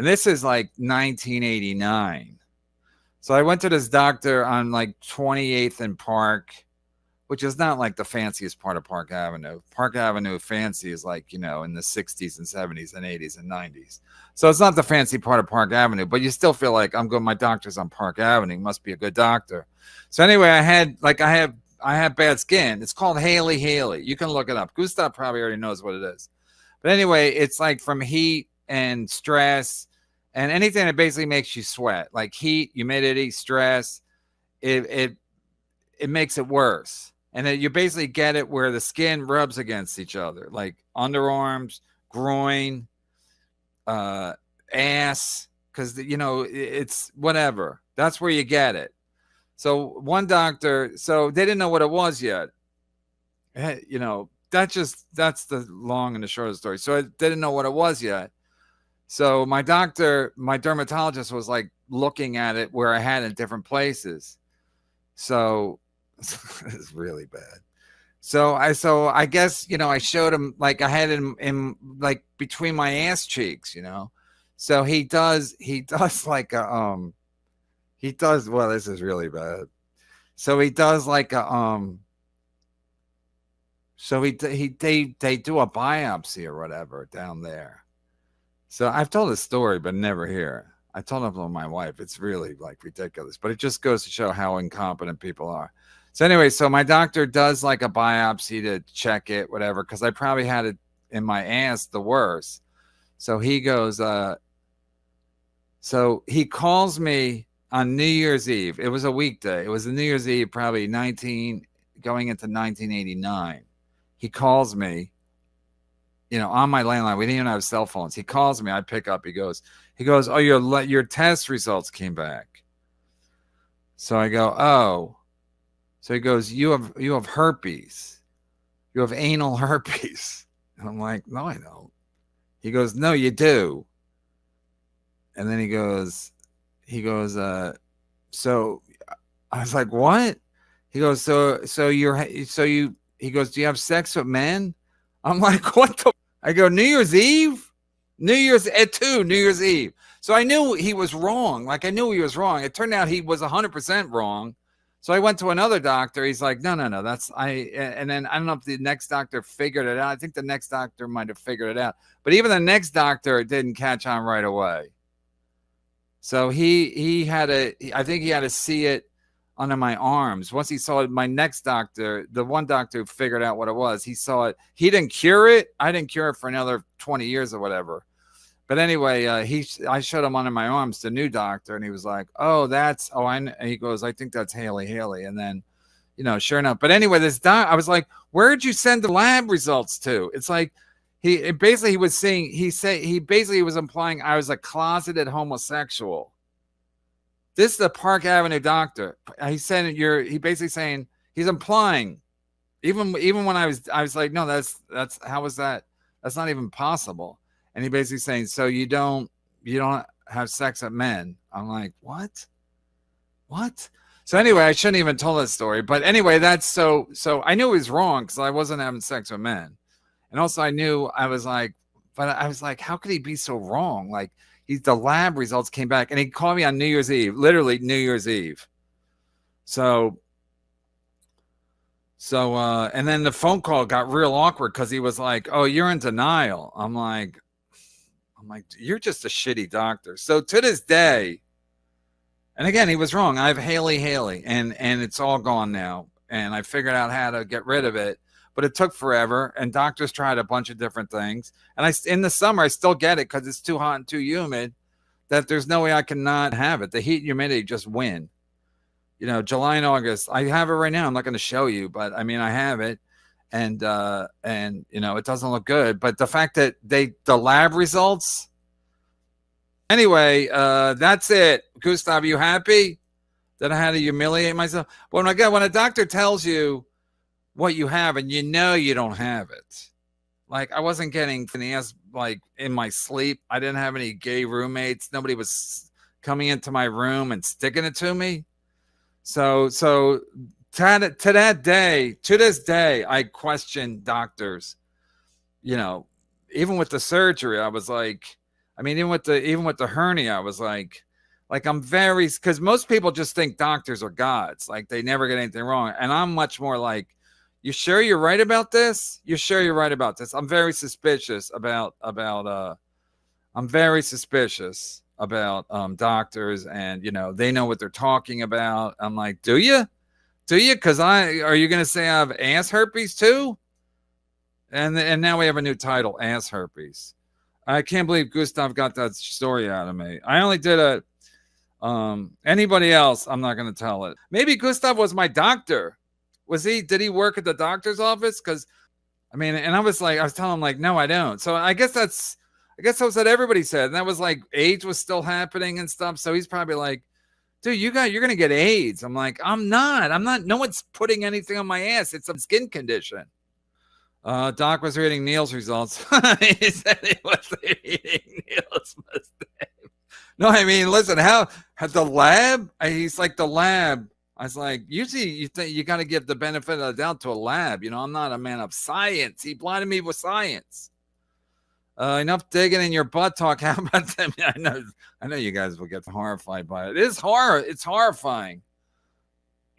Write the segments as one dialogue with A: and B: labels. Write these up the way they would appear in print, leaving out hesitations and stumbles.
A: And this is like 1989. So I went to this doctor on like 28th and Park, which is not like the fanciest part of Park Avenue. Park Avenue fancy is like, in the 60s and 70s and 80s and 90s. So it's not the fancy part of Park Avenue, but you still feel like I'm going, my doctor's on Park Avenue, must be a good doctor. So anyway, I have bad skin. It's called Haley. You can look it up. Gustav probably already knows what it is. But anyway, it's like from heat and stress and anything that basically makes you sweat, like heat, humidity, stress, it makes it worse. And then you basically get it where the skin rubs against each other, like underarms, groin, ass, because it's whatever. That's where you get it. So one doctor, so they didn't know what it was yet. That's the long and the short of the story. So they didn't know what it was yet. So my dermatologist was like looking at it where I had it in different places. So it's really bad. So I guess, I showed him, like I had it in like between my ass cheeks, So he does like well, this is really bad. So he does like a so they do a biopsy or whatever down there. So I've told this story, but never here. I told it to my wife. It's really like ridiculous, but it just goes to show how incompetent people are. So anyway, so my doctor does like a biopsy to check it, whatever, because I probably had it in my ass the worst. So he goes, so he calls me on New Year's Eve. It was a weekday. It was a New Year's Eve, probably going into 1989. He calls me, on my landline. We didn't even have cell phones. He calls me. I pick up. He goes, oh, your test results came back. So I go, oh. So he goes, you have herpes. You have anal herpes. And I'm like, no, I don't. He goes, no, you do. And then he goes, so I was like, what? He goes, he goes, do you have sex with men? I'm like, what the? I go, New Year's Eve? New Year's Eve. So I knew he was wrong. Like I knew he was wrong. It turned out he was 100% wrong. So I went to another doctor. He's like, no, and then I don't know if the next doctor figured it out. I think the next doctor might have figured it out. But even the next doctor didn't catch on right away. So I think he had to see it under my arms. Once he saw it, my next doctor, the one doctor who figured out what it was, he saw it. He didn't cure it. I didn't cure it for another 20 years or whatever. But anyway, I showed him under my arms, the new doctor, and he was like, he goes, I think that's Haley. And then, sure enough. But anyway, I was like, where'd you send the lab results to? It's like, he was implying I was a closeted homosexual. This is the Park Avenue doctor. He said he basically saying, he's implying, even when I was like, no, that's how is that? That's not even possible. And he basically saying, so you don't have sex with men. I'm like, what? So anyway, I shouldn't even tell that story. But anyway, that's so I knew he was wrong because I wasn't having sex with men. And also I was like, how could he be so wrong? Like the lab results came back and he called me on New Year's Eve, literally New Year's Eve. So and then the phone call got real awkward because he was like, oh, you're in denial. I'm like, you're just a shitty doctor. So to this day, and again, he was wrong. I have Haley, and it's all gone now. And I figured out how to get rid of it, but it took forever. And doctors tried a bunch of different things. And in the summer, I still get it because it's too hot and too humid that there's no way I can not have it. The heat and humidity just win. July and August, I have it right now. I'm not going to show you, but I mean, I have it. And it doesn't look good, but the fact that the lab results. Anyway, that's it. Gustav, you happy that I had to humiliate myself? When a doctor tells you what you have and you don't have it, like I wasn't getting finessed like in my sleep. I didn't have any gay roommates. Nobody was coming into my room and sticking it to me. So to this day, I question doctors. Even with the surgery, I was like, I mean, even with the hernia, I was like I'm very, because most people just think doctors are gods, like they never get anything wrong, and I'm much more like, you sure you're right about this? You sure you're right about this? I'm very suspicious about I'm very suspicious about doctors, and they know what they're talking about. I'm like, do you? Do you? Because are you gonna say I have ass herpes too? And now we have a new title, ass herpes. I can't believe Gustav got that story out of me. I only did a anybody else, I'm not going to tell it. Maybe Gustav was my doctor. Did he work at the doctor's office? Because I mean, and I was telling him like, no, I don't. So I guess that's what everybody said. And that was like AIDS was still happening and stuff. So he's probably like, dude, you're going to get AIDS. I'm like, I'm not. No one's putting anything on my ass. It's a skin condition. Doc was reading Neil's results. He said he was reading Neil's mistake. No, I mean, listen, how the lab, he's like the lab. I was like, usually you think you got to give the benefit of the doubt to a lab. I'm not a man of science. He blinded me with science. Enough digging in your butt talk. How about them? I know you guys will get horrified by it. It is horror. It's horrifying.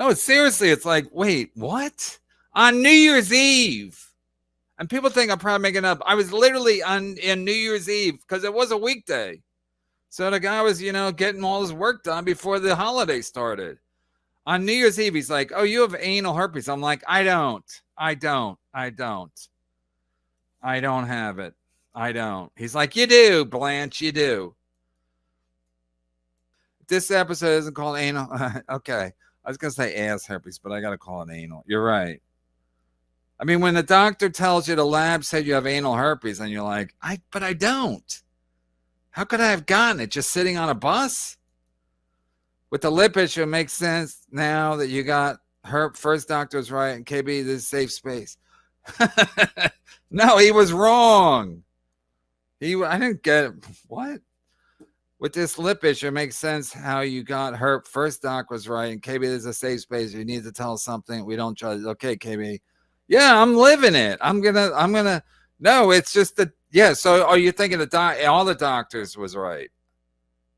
A: No, seriously, it's like, wait, what? On New Year's Eve. And people think I'm probably making up. I was literally in New Year's Eve because it was a weekday. So the guy was, getting all his work done before the holiday started. On New Year's Eve, he's like, oh, you have anal herpes. I'm like, I don't have it. I don't. He's like, you do, Blanche, you do. This episode isn't called anal. Okay. I was going to say ass herpes, but I got to call it anal. You're right. I mean, when the doctor tells you the lab said you have anal herpes, and you're like, but I don't. How could I have gotten it? Just sitting on a bus? With the lip issue, it makes sense now that you got herp. First doctor was right, and KB, this is safe space. No, he was wrong. I didn't get it. What? With this lip issue, it makes sense how you got herp. First doc was right, and KB, this is a safe space. You need to tell us something. We don't judge. Okay, KB. Yeah, I'm living it. I'm gonna. No, it's just that. Yeah. So, are you thinking all the doctors was right?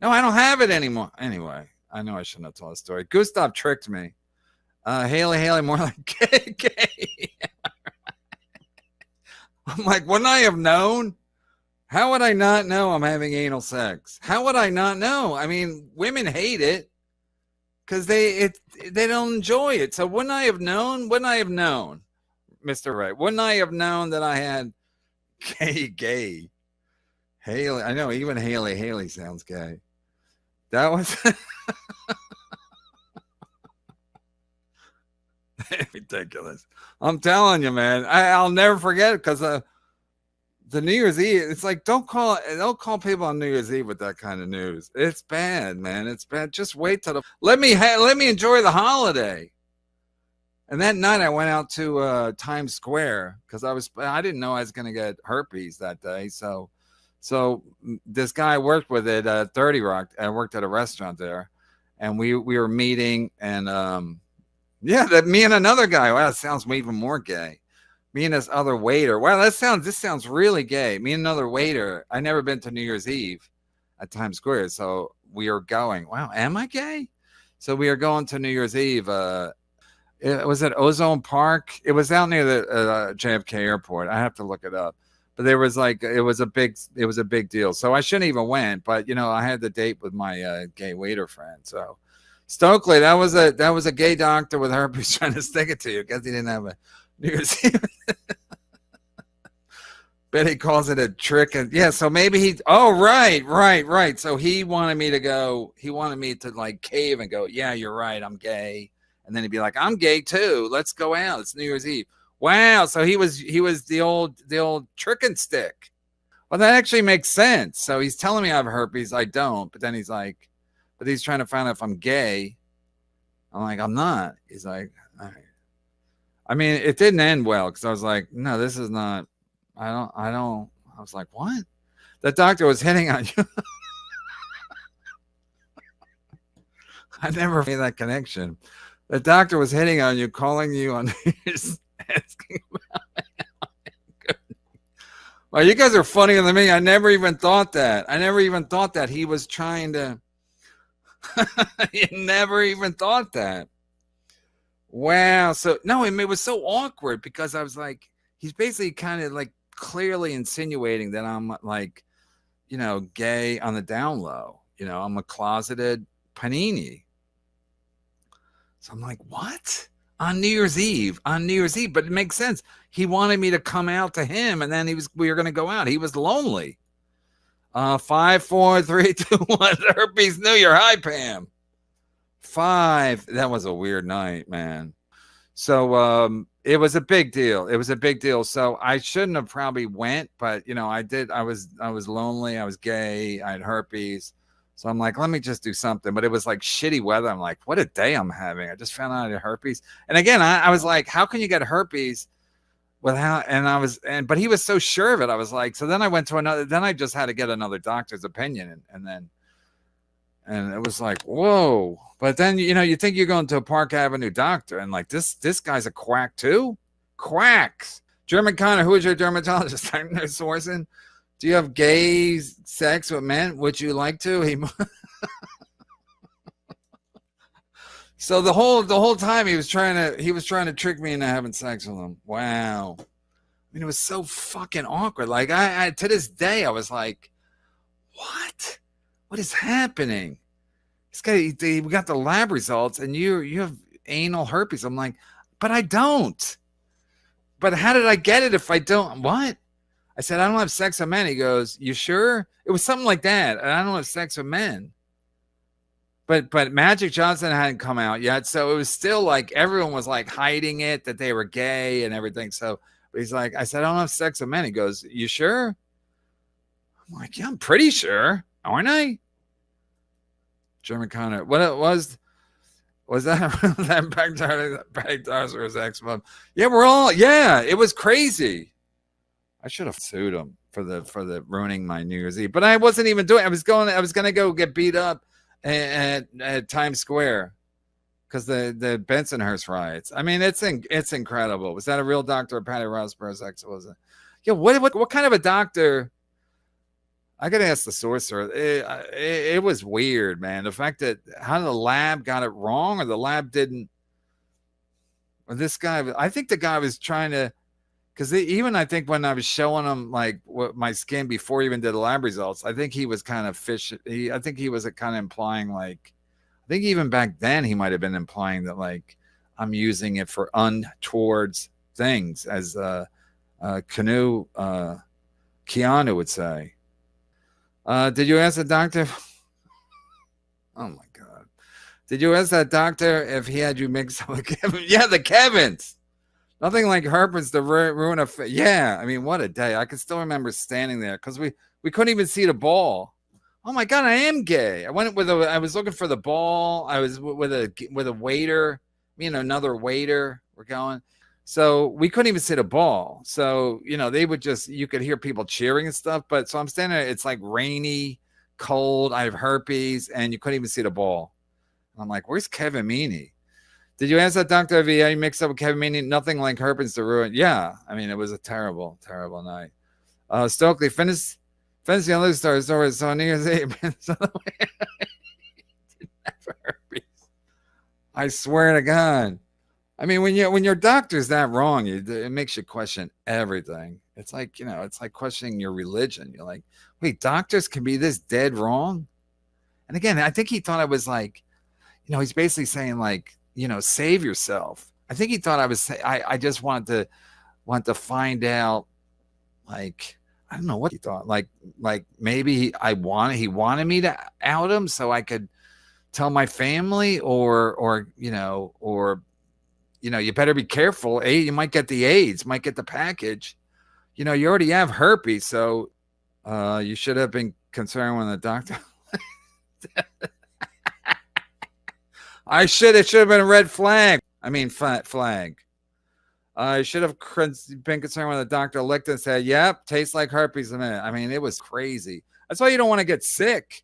A: No, I don't have it anymore. Anyway, I know I shouldn't have told a story. Gustav tricked me. Haley, more like gay. I'm like, wouldn't I have known? How would I not know I'm having anal sex? How would I not know? I mean, women hate it because they don't enjoy it. So wouldn't I have known? Mr. Right. Wouldn't I have known that I had gay? Haley. I know, even Haley sounds gay. That was ridiculous. I'm telling you, man. I'll never forget it because the New Year's Eve, it's like, don't call people on New Year's Eve with that kind of news. It's bad, man. It's bad. Just wait till let me enjoy the holiday. And that night I went out to Times Square because I didn't know I was going to get herpes that day. So this guy I worked with at 30 Rock. I worked at a restaurant there, and we were meeting, and me and another guy. Wow, that sounds even more gay. Me and this other waiter. Wow, this sounds really gay. Me and another waiter. I never been to New Year's Eve at Times Square, so we are going. Wow, am I gay? So we are going to New Year's Eve. It was at Ozone Park. It was out near the JFK Airport. I have to look it up. But there was it was a big deal. So I shouldn't even went. But I had the date with my gay waiter friend. So Stokely, that was a gay doctor with herpes trying to stick it to you because he didn't have a New Year's Eve. Bet he calls it a trick. And yeah, so maybe right. So he wanted me to go. He wanted me to like cave and go, yeah, you're right, I'm gay. And then he'd be like, I'm gay too. Let's go out. It's New Year's Eve. Wow. So he was the old trick and stick. Well, that actually makes sense. So he's telling me I have herpes. I don't. But then he's like, but he's trying to find out if I'm gay. I'm like, I'm not. He's like, all right. I mean, it didn't end well because I was like, no, this is not. I don't. I was like, what? The doctor was hitting on you. I never made that connection. The doctor was hitting on you, calling you on asking about it. Well, you guys are funnier than me. I never even thought that. I never even thought that he was trying to. You never even thought that. Wow. So no, it was so awkward because I was like, he's basically kind of like clearly insinuating that I'm like, gay on the down low. I'm a closeted panini. So I'm like, what? On New Year's Eve, but it makes sense. He wanted me to come out to him, and then we were going to go out. He was lonely. 5, 4, 3, 2, 1. Herpes New Year. Hi, Pam. 5. That was a weird night, man. So it was a big deal. So I shouldn't have probably went, but I did. I was lonely. I was gay. I had herpes. So I'm like, let me just do something. But it was like shitty weather. I'm like, what a day I'm having. I just found out I had herpes. And again, I was like, how can you get herpes without? But he was so sure of it. I was like, so then I went to another. Then I just had to get another doctor's opinion, and it was like, whoa. But then you think you're going to a Park Avenue doctor, and like this guy's a quack too. Quacks. German Connor, who is your dermatologist? Sourcing. Do you have gay sex with men? Would you like to? So the whole time he was trying to trick me into having sex with him. Wow. I mean, it was so fucking awkward. Like I to this day, I was like, what? What is happening? This guy, we got the lab results, and you have anal herpes. I'm like, but I don't. But how did I get it if I don't? What? I said, I don't have sex with men. He goes, you sure? It was something like that. I don't have sex with men. But Magic Johnson hadn't come out yet. So it was still like everyone was like hiding it, that they were gay and everything. So he's like, I said, I don't have sex with men. He goes, you sure? I'm like, yeah, I'm pretty sure. Aren't I? German Connor. What it was that Bagdasser's ex-mom? Yeah, it was crazy. I should have sued him for the ruining my New Year's Eve, but I wasn't even doing. I was going to go get beat up at Times Square because the Bensonhurst riots. I mean, it's incredible. Was that a real doctor or Patty Rossborough's ex? Was it? Yeah. What kind of a doctor? I got to ask the sorcerer. It was weird, man. The fact that how the lab got it wrong, or the lab didn't, or this guy. I think the guy was trying to. Because even I think when I was showing him like what my skin before he even did the lab results, I think he was kind of I think he was kind of implying like, I think even back then he might have been implying that like I'm using it for untoward things, as Keanu would say. Did you ask the doctor? Oh my God! Did you ask that doctor if he had you mixed up with Kevin? Yeah, the Kevins. Nothing like herpes to ruin a yeah. I mean, what a day. I can still remember standing there because we couldn't even see the ball. Oh my God, I am gay. I was looking for the ball. I was with a waiter, me and another waiter were going. So we couldn't even see the ball. So, they would you could hear people cheering and stuff. But so I'm standing there, it's like rainy, cold. I have herpes, and you couldn't even see the ball. I'm like, where's Kevin Meaney? Did you ask that doctor if he mixed up with Kevin Meaney? Nothing like herpes to ruin. Yeah. I mean, it was a terrible, terrible night. Stokely, finish the other stories. So New Year's Eve. Herpes. I swear to God. I mean, when your doctor's that wrong, it makes you question everything. It's like, it's like questioning your religion. You're like, wait, doctors can be this dead wrong? And again, I think he thought I was like, he's basically saying like, save yourself. I think he thought I just wanted to find out, like, I don't know what he thought. Like maybe he wanted me to out him so I could tell my family, or you better be careful. You might get the AIDS, might get the package. You already have herpes, so you should have been concerned when the doctor. It should have been a red flag. I mean, flag. I should have been concerned when the doctor licked and said, yep, tastes like herpes in it. I mean, it was crazy. That's why you don't want to get sick.